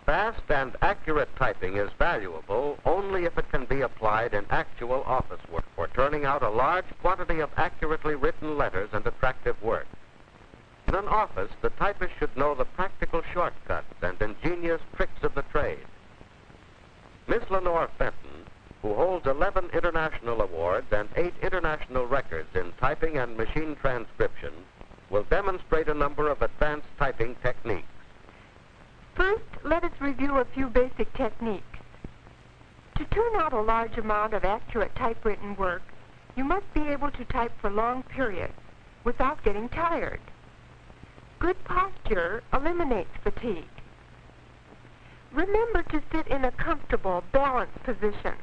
Fast and accurate typing is valuable only if it can be applied in actual office work for turning out a large quantity of accurately written letters and attractive work. In an office, the typist should know the practical shortcuts and ingenious tricks of the trade. Miss Lenore Fenton, who holds 11 international awards and 8 international records in typing and machine transcription, will demonstrate a number of advanced typing techniques. First, let us review a few basic techniques. To turn out a large amount of accurate typewritten work, you must be able to type for long periods without getting tired. Good posture eliminates fatigue. Remember to sit in a comfortable, balanced position,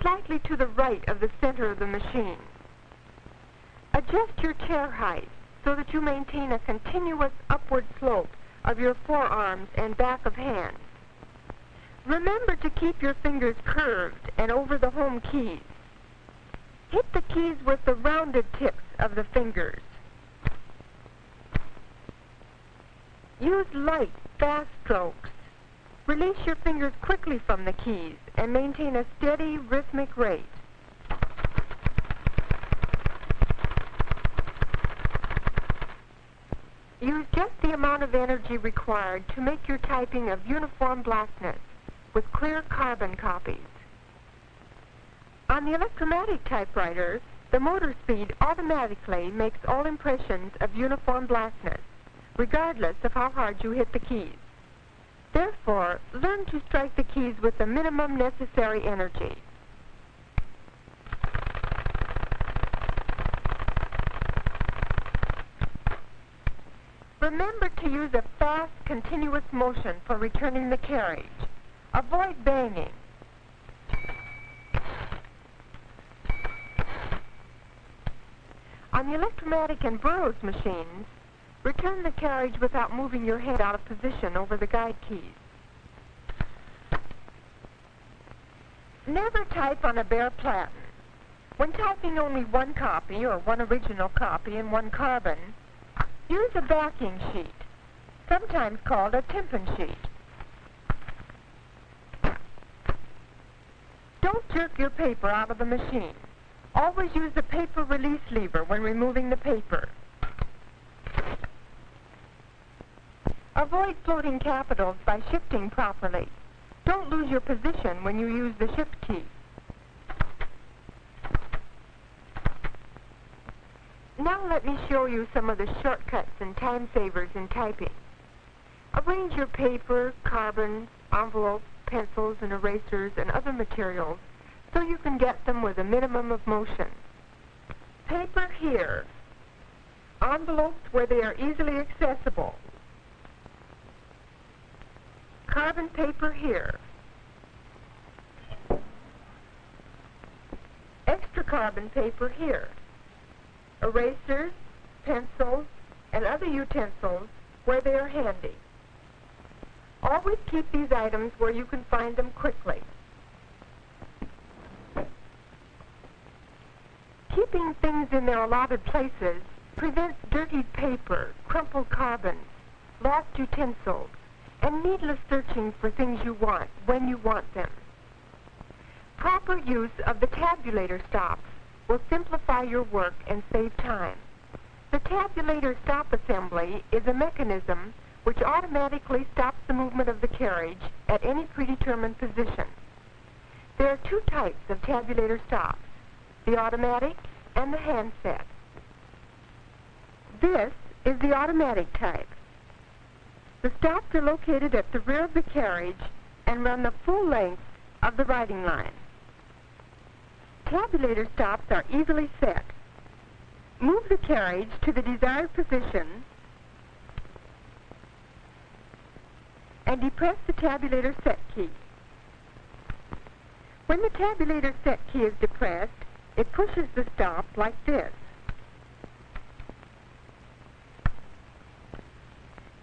slightly to the right of the center of the machine. Adjust your chair height so that you maintain a continuous upward slope of your forearms and back of hands. Remember to keep your fingers curved and over the home keys. Hit the keys with the rounded tips of the fingers. Use light, fast strokes. Release your fingers quickly from the keys and maintain a steady, rhythmic rate. Use just the amount of energy required to make your typing of uniform blackness with clear carbon copies. On the electromatic typewriter, the motor speed automatically makes all impressions of uniform blackness, regardless of how hard you hit the keys. Therefore, learn to strike the keys with the minimum necessary energy. Remember to use a fast, continuous motion for returning the carriage. Avoid banging. On the electromatic and Burroughs machines, return the carriage without moving your hand out of position over the guide keys. Never type on a bare platen. When typing only one copy or one original copy and one carbon, use a backing sheet, sometimes called a tympan sheet. Don't jerk your paper out of the machine. Always use the paper release lever when removing the paper. Avoid floating capitals by shifting properly. Don't lose your position when you use the shift key. Now let me show you some of the shortcuts and time savers in typing. Arrange your paper, carbon, envelopes, pencils, and erasers and other materials so you can get them with a minimum of motion. Paper here. Envelopes where they are easily accessible. Carbon paper here. Extra carbon paper here. Erasers, pencils, and other utensils where they are handy. Always keep these items where you can find them quickly. Keeping things in their allotted places prevents dirtied paper, crumpled carbons, lost utensils, and needless searching for things you want when you want them. Proper use of the tabulator stops will simplify your work and save time. The tabulator stop assembly is a mechanism which automatically stops the movement of the carriage at any predetermined position. There are two types of tabulator stops, the automatic and the handset. This is the automatic type. The stops are located at the rear of the carriage and run the full length of the writing line. Tabulator stops are easily set. Move the carriage to the desired position and depress the tabulator set key. When the tabulator set key is depressed, it pushes the stop like this.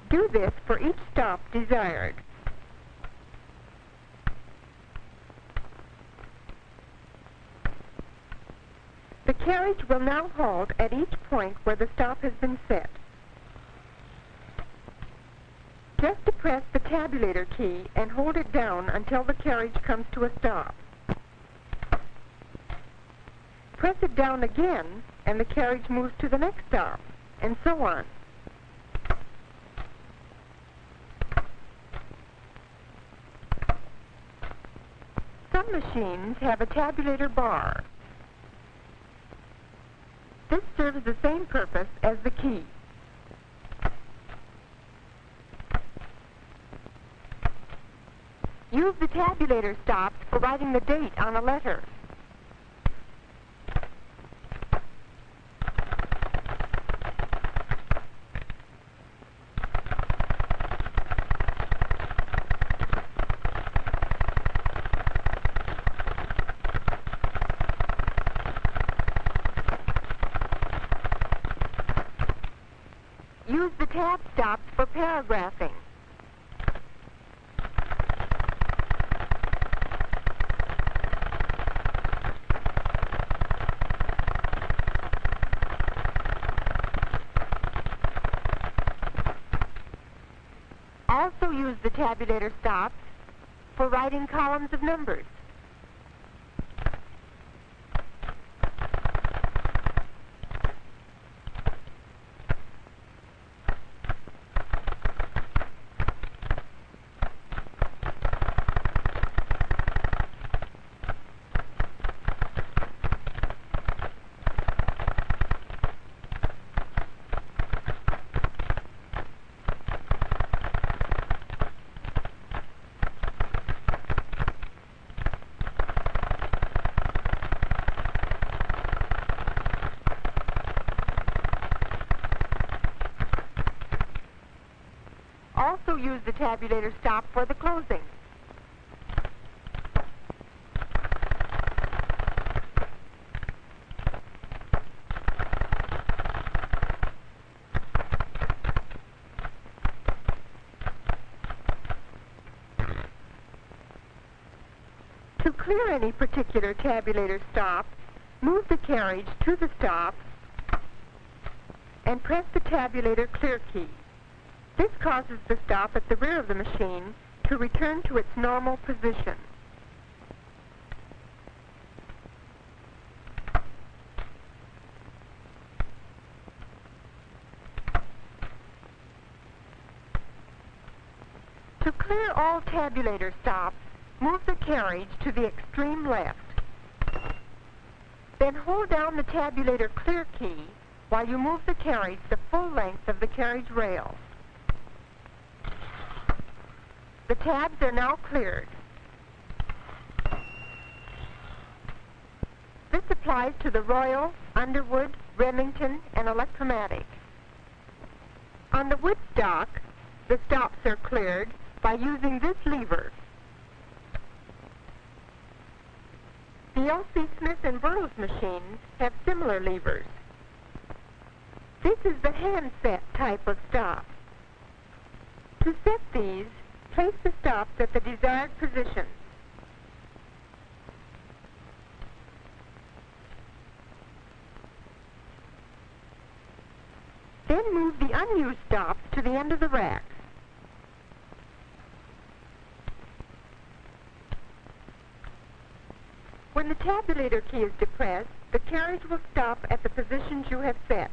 Do this for each stop desired. The carriage will now halt at each point where the stop has been set. Just depress the tabulator key and hold it down until the carriage comes to a stop. Press it down again and the carriage moves to the next stop, and so on. Some machines have a tabulator bar. This serves the same purpose as the key. Use the tabulator stops for writing the date on a letter. Use the tab stops for paragraphing. Also use the tabulator stops for writing columns of numbers. Also use the tabulator stop for the closing. To clear any particular tabulator stop, move the carriage to the stop and press the tabulator clear key. This causes the stop at the rear of the machine to return to its normal position. To clear all tabulator stops, move the carriage to the extreme left. Then hold down the tabulator clear key while you move the carriage the full length of the carriage rail. The tabs are now cleared. This applies to the Royal, Underwood, Remington, and Electromatic. On the wood stock, the stops are cleared by using this lever. The L.C. Smith and Burroughs machines have similar levers. This is the handset type of stop. To set these, place the stops at the desired position. Then move the unused stops to the end of the rack. When the tabulator key is depressed, the carriage will stop at the positions you have set.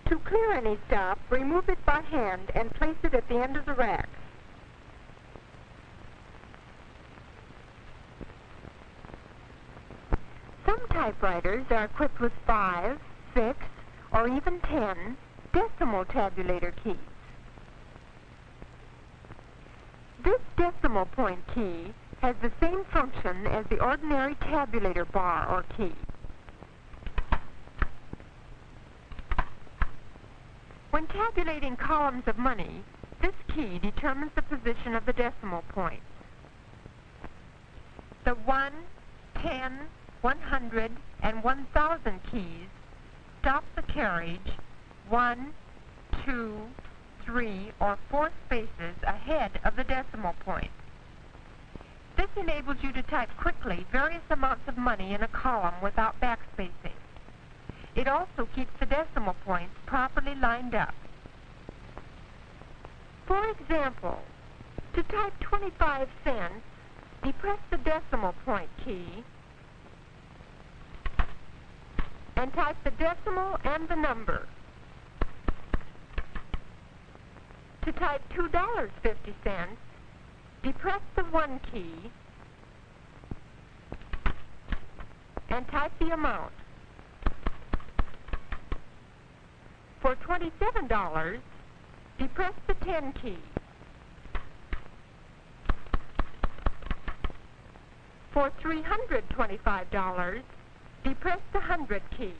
To clear any stop, remove it by hand and place it at the end of the rack. Some typewriters are equipped with 5, 6, or even 10 decimal tabulator keys. This decimal point key has the same function as the ordinary tabulator bar or key. When tabulating columns of money, this key determines the position of the decimal points. The 1, 10, 100, and 1,000 keys stop the carriage 1, 2, 3, or 4 spaces ahead of the decimal point. This enables you to type quickly various amounts of money in a column without backspacing. It also keeps the decimal points properly lined up. For example, to type 25 cents, depress the decimal point key and type the decimal and the number. To type $2.50, depress the 1 key and type the amount. For $27, depress the 10 key. For $325, depress the 100 key.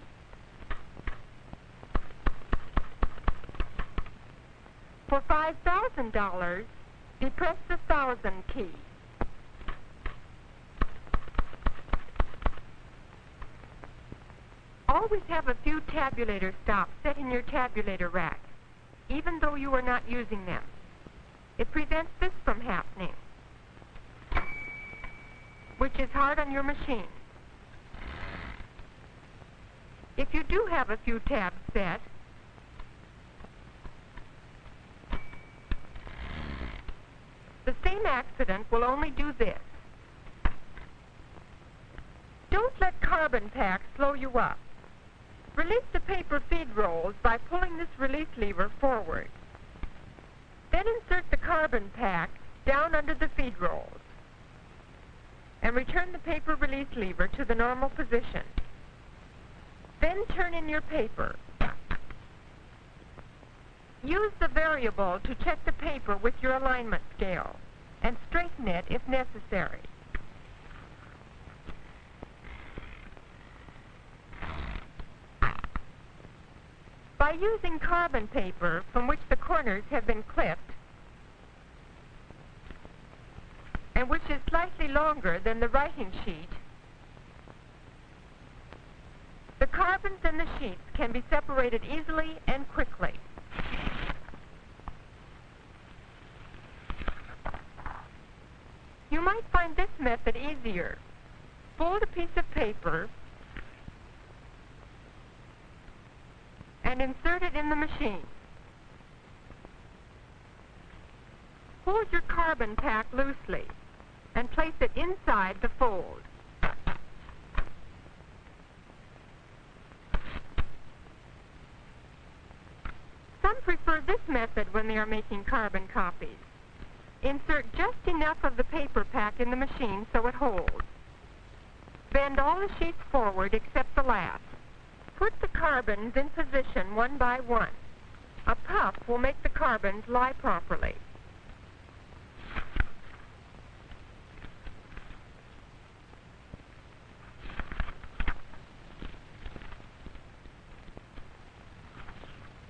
For $5,000, depress the 1,000 key. Always have a few tabulator stops set in your tabulator rack, even though you are not using them. It prevents this from happening, which is hard on your machine. If you do have a few tabs set, the same accident will only do this. Don't let carbon pack slow you up. Release the paper feed rolls by pulling this release lever forward. Then insert the carbon pack down under the feed rolls and return the paper release lever to the normal position. Then turn in your paper. Use the variable to check the paper with your alignment scale and straighten it if necessary. By using carbon paper from which the corners have been clipped and which is slightly longer than the writing sheet, the carbons and the sheets can be separated easily and quickly. You might find this method easier. Fold a piece of paper and insert it in the machine. Hold your carbon pack loosely and place it inside the fold. Some prefer this method when they are making carbon copies. Insert just enough of the paper pack in the machine so it holds. Bend all the sheets forward except the last. Put the carbons in position one by one. A puff will make the carbons lie properly.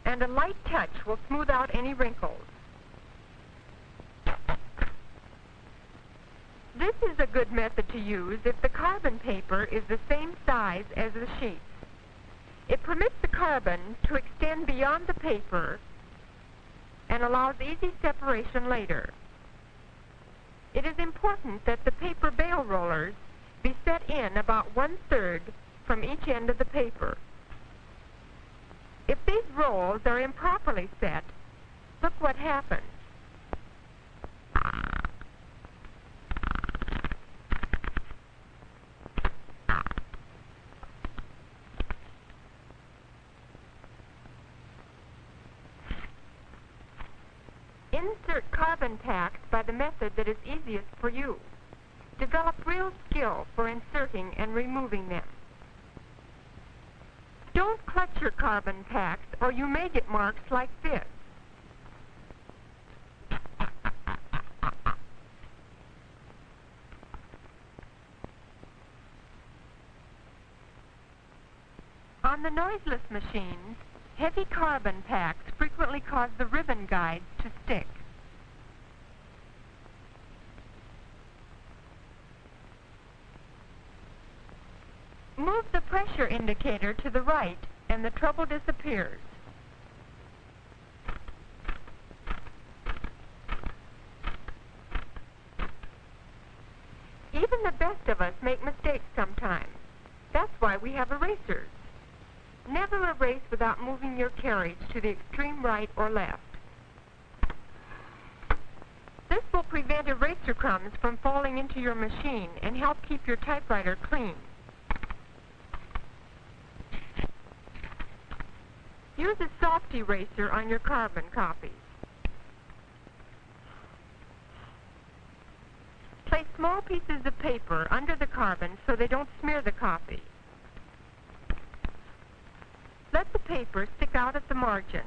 And a light touch will smooth out any wrinkles. This is a good method to use if the carbon paper is the same size as the sheets. It permits the carbon to extend beyond the paper and allows easy separation later. It is important that the paper bail rollers be set in about 1/3 from each end of the paper. If these rolls are improperly set, look what happens. Insert carbon packs by the method that is easiest for you. Develop real skill for inserting and removing them. Don't clutch your carbon packs or you may get marks like this. On the noiseless machines, heavy carbon packs frequently cause the ribbon guides to stick. Move the pressure indicator to the right and the trouble disappears. Even the best of us make mistakes sometimes. That's why we have erasers. Never Never erase without moving your carriage to the extreme right or left. This will prevent eraser crumbs from falling into your machine and help keep your typewriter clean. Use a soft eraser on your carbon copies. Place small pieces of paper under the carbon so they don't smear the copy. Let the paper stick out at the margin.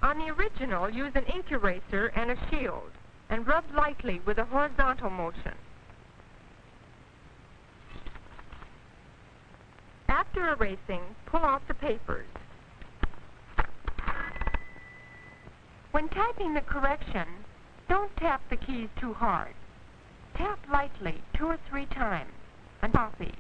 On the original, use an ink eraser and a shield, and rub lightly with a horizontal motion. After erasing, pull out the papers. When typing the correction, don't tap the keys too hard. Tap lightly 2 or 3 times and copy.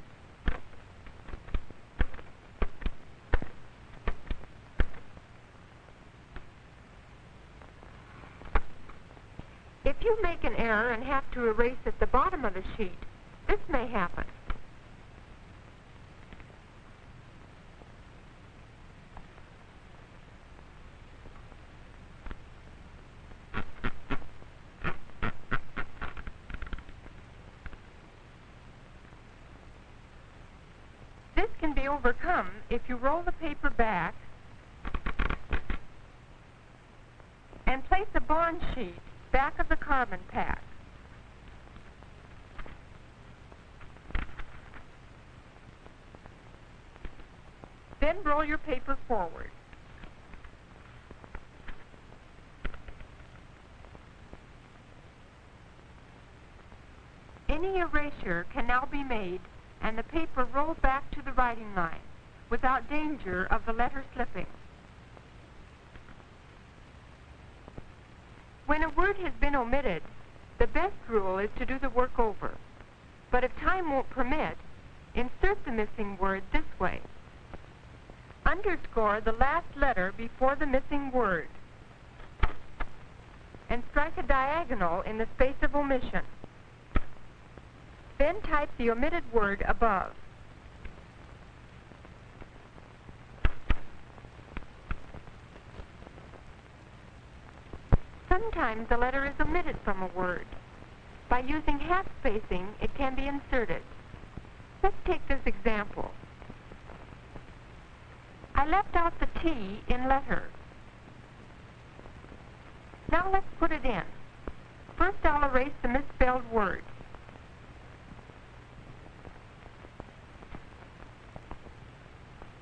If you make an error and have to erase at the bottom of the sheet, this may happen. This can be overcome if you roll the paper back and place a bond sheet back of the carbon pack. Then roll your paper forward. Any erasure can now be made and the paper rolled back to the writing line without danger of the letter slipping. When a word has been omitted, the best rule is to do the work over. But if time won't permit, insert the missing word this way. Underscore the last letter before the missing word and strike a diagonal in the space of omission. Then type the omitted word above. Sometimes a letter is omitted from a word. By using half spacing, it can be inserted. Let's take this example. I left out the T in letter. Now let's put it in. First I'll erase the misspelled word.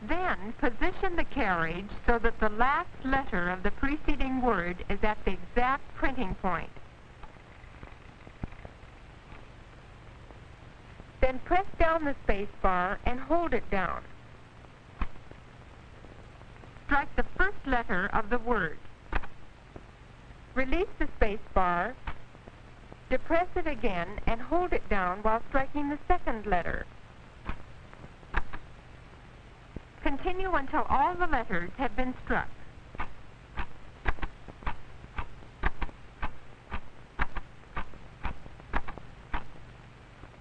Then position the carriage so that the last letter of the preceding word is at the exact printing point. Then press down the space bar and hold it down. Strike the first letter of the word. Release the space bar, depress it again, and hold it down while striking the second letter. Continue until all the letters have been struck.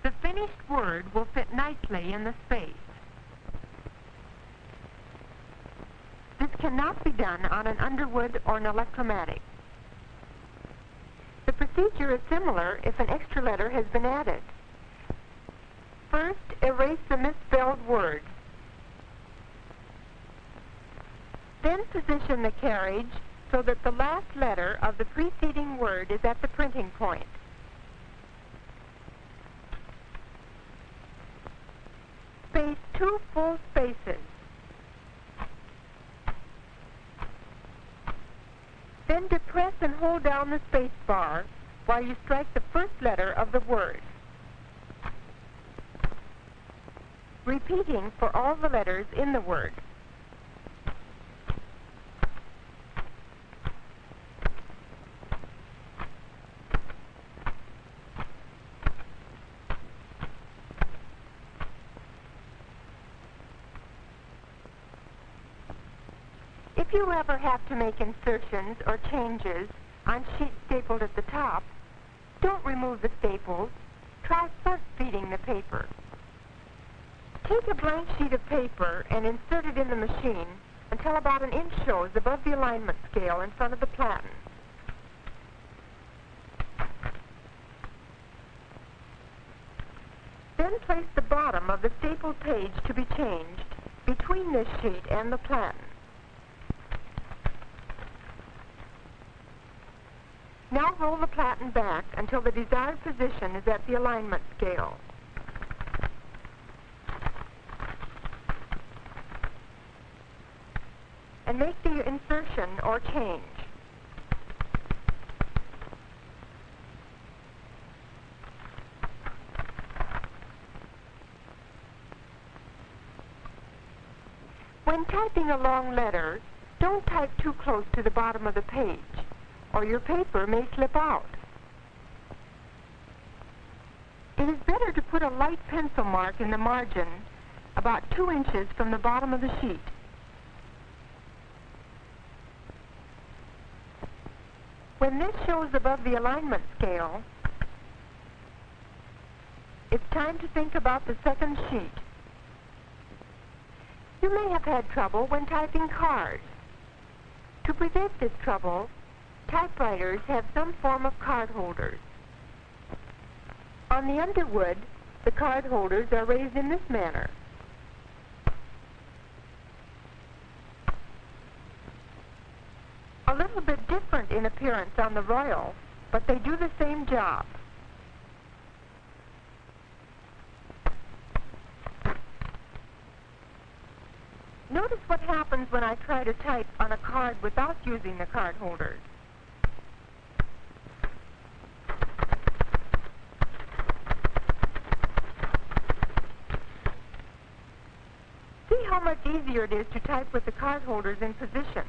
The finished word will fit nicely in the space. This cannot be done on an Underwood or an electromatic. The procedure is similar if an extra letter has been added. First, erase the misspelled word. Then position the carriage so that the last letter of the preceding word is at the printing point. Space 2 full spaces. Then depress and hold down the space bar while you strike the first letter of the word. Repeating for all the letters in the word. If If you ever have to make insertions or changes on sheets stapled at the top, don't remove the staples. Try front feeding the paper. Take a blank sheet of paper and insert it in the machine until about an inch shows above the alignment scale in front of the platen. Then place the bottom of the stapled page to be changed between this sheet and the platen. Now roll the platen back until the desired position is at the alignment scale. And make the insertion or change. When typing a long letter, don't type too close to the bottom of the page, or your paper may slip out. It is better to put a light pencil mark in the margin about 2 inches from the bottom of the sheet. When this shows above the alignment scale, it's time to think about the second sheet. You may have had trouble when typing cards. To prevent this trouble, typewriters have some form of card holders. On the underwood, the card holders are raised in this manner. A little bit different in appearance on the Royal, but they do the same job. Notice what happens when I try to type on a card without using the card holders. See how much easier it is to type with the card holders in position.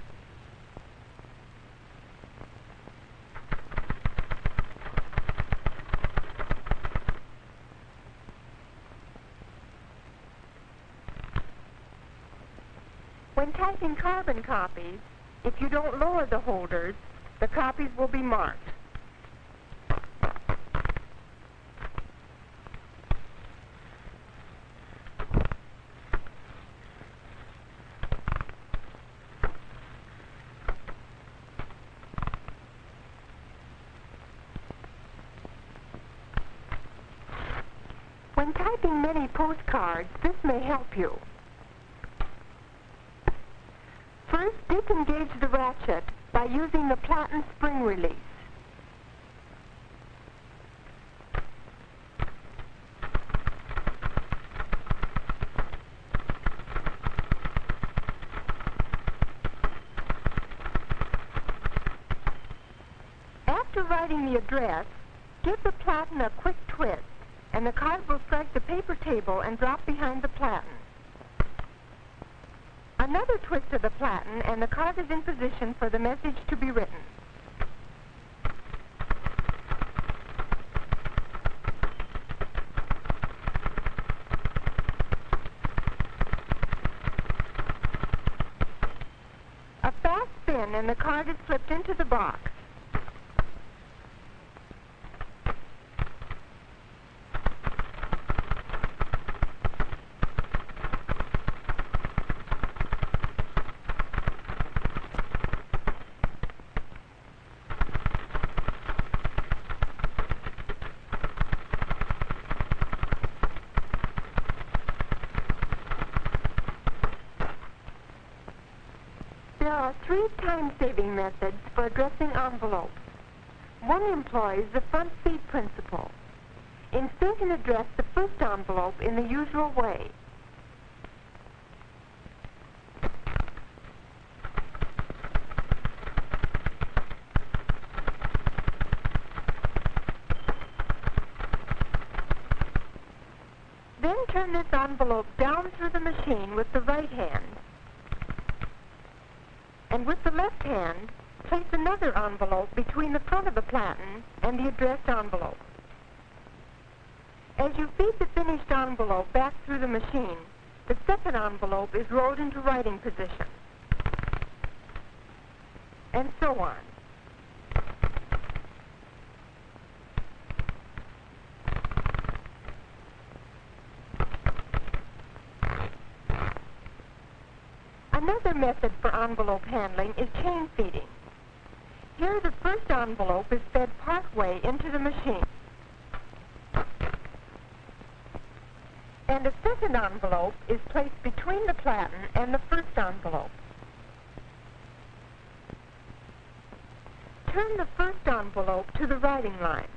When typing carbon copies, if you don't lower the holders, the copies will be marked. When typing many postcards, this may help you. First, disengage the ratchet by using the platen spring release. After writing the address, give the platen a quick twist, and the card will strike the paper table and drop behind the platen. Another twist of the platen, and the card is in position for the message to be written. A fast spin, and the card is slipped into the box. There are 3 time-saving methods for addressing envelopes. One employs the front feed principle. Insert and address the first envelope in the usual way. Then turn this envelope down through the machine with the right hand. And with the left hand, place another envelope between the front of the platen and the addressed envelope. As you feed the finished envelope back through the machine, the second envelope is rolled into writing position. and so on. Another method for envelope handling is chain feeding. Here the first envelope is fed partway into the machine, and a second envelope is placed between the platen and the first envelope. Turn the first envelope to the writing line.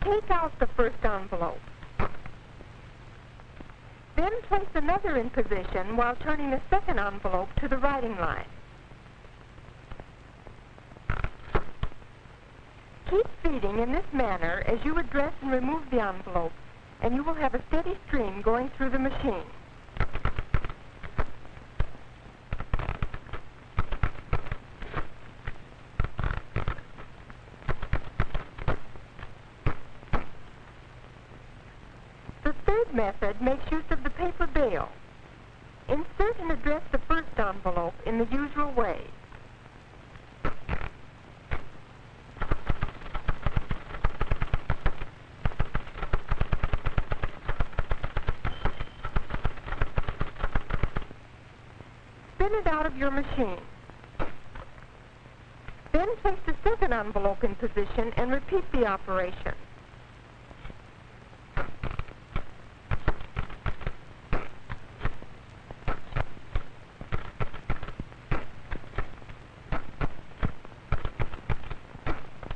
Take out the first envelope. Then place another in position while turning the second envelope to the writing line. Keep feeding in this manner as you address and remove the envelope, and you will have a steady stream going through the machine. The third method makes use of the paper bail. Insert and address the first envelope in the usual way. Spin it out of your machine. Then place the second envelope in position and repeat the operation.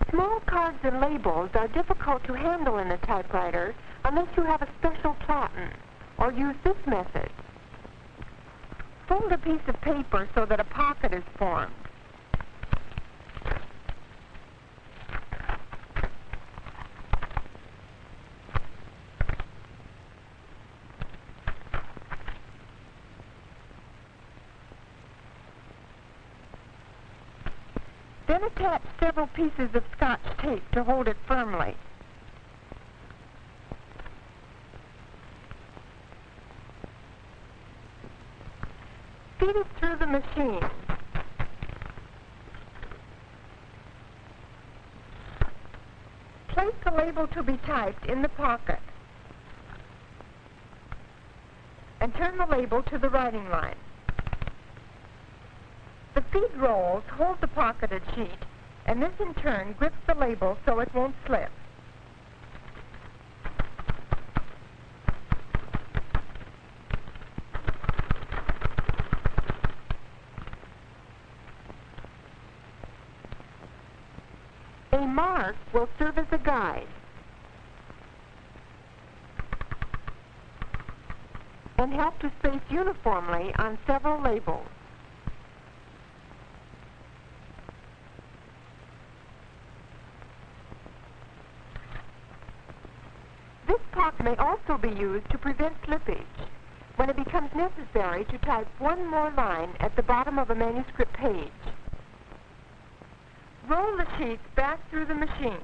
Small cards and labels are difficult to handle in a typewriter unless you have a special platen, or use this method. Fold a piece of paper so that a pocket is formed. Then attach several pieces of Scotch tape to hold it firmly. Feed it through the machine. Place the label to be typed in the pocket, and turn the label to the writing line. The feed rolls hold the pocketed sheet, and this in turn grips the label so it won't slip. A mark will serve as a guide and help to space uniformly on several labels. This pocket may also be used to prevent slippage when it becomes necessary to type one more line at the bottom of a manuscript page. Roll the sheets back through the machine.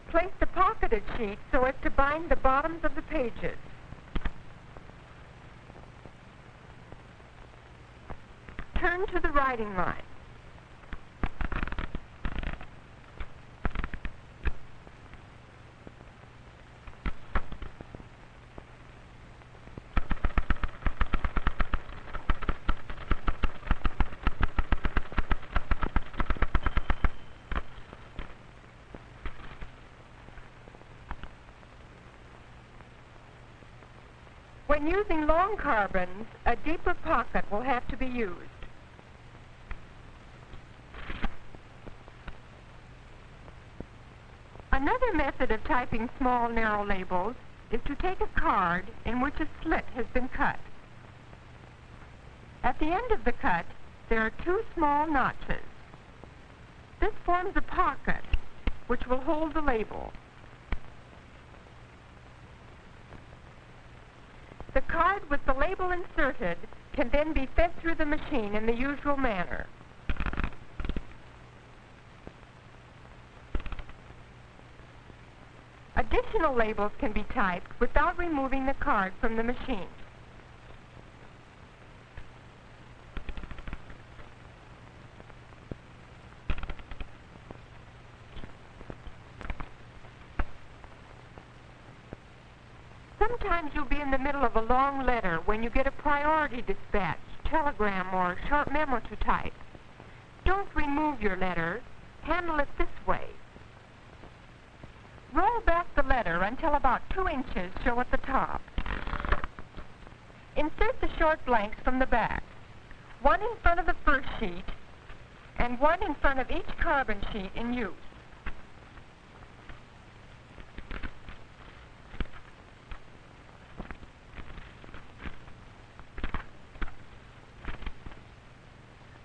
Place the pocketed sheet so as to bind the bottoms of the pages. Turn to the writing line. When using long carbons, a deeper pocket will have to be used. Another method of typing small, narrow labels is to take a card in which a slit has been cut. At the end of the cut, there are two small notches. This forms a pocket which will hold the label. The card with the label inserted can then be fed through the machine in the usual manner. Additional labels can be typed without removing the card from the machine. Sometimes you'll be in the middle of a long letter when you get a priority dispatch, telegram, or short memo to type. Don't remove your letter. Handle it this way. Roll back the letter until about 2 inches show at the top. Insert the short blanks from the back, one in front of the first sheet and one in front of each carbon sheet in use.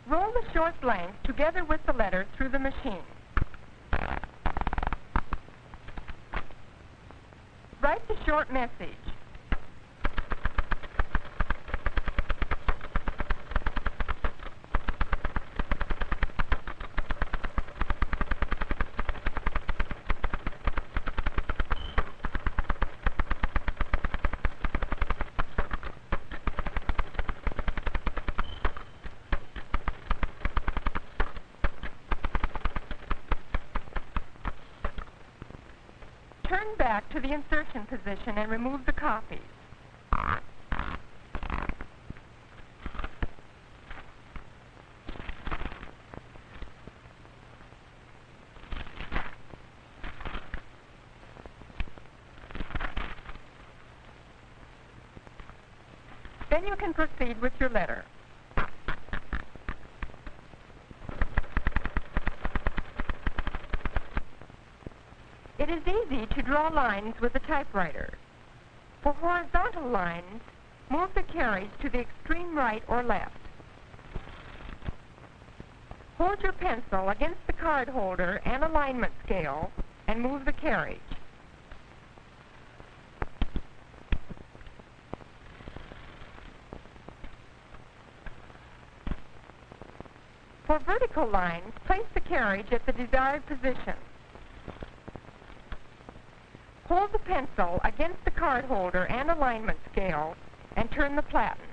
Roll the short blanks together with the letter through the machine. Write the short message. Turn back to the insertion position and remove the copies. Then you can proceed with your letter. It is easy to draw lines with a typewriter. For horizontal lines, move the carriage to the extreme right or left. Hold your pencil against the card holder and alignment scale and move the carriage. For vertical lines, place the carriage at the desired position. Hold the pencil against the card holder and alignment scale and turn the platen.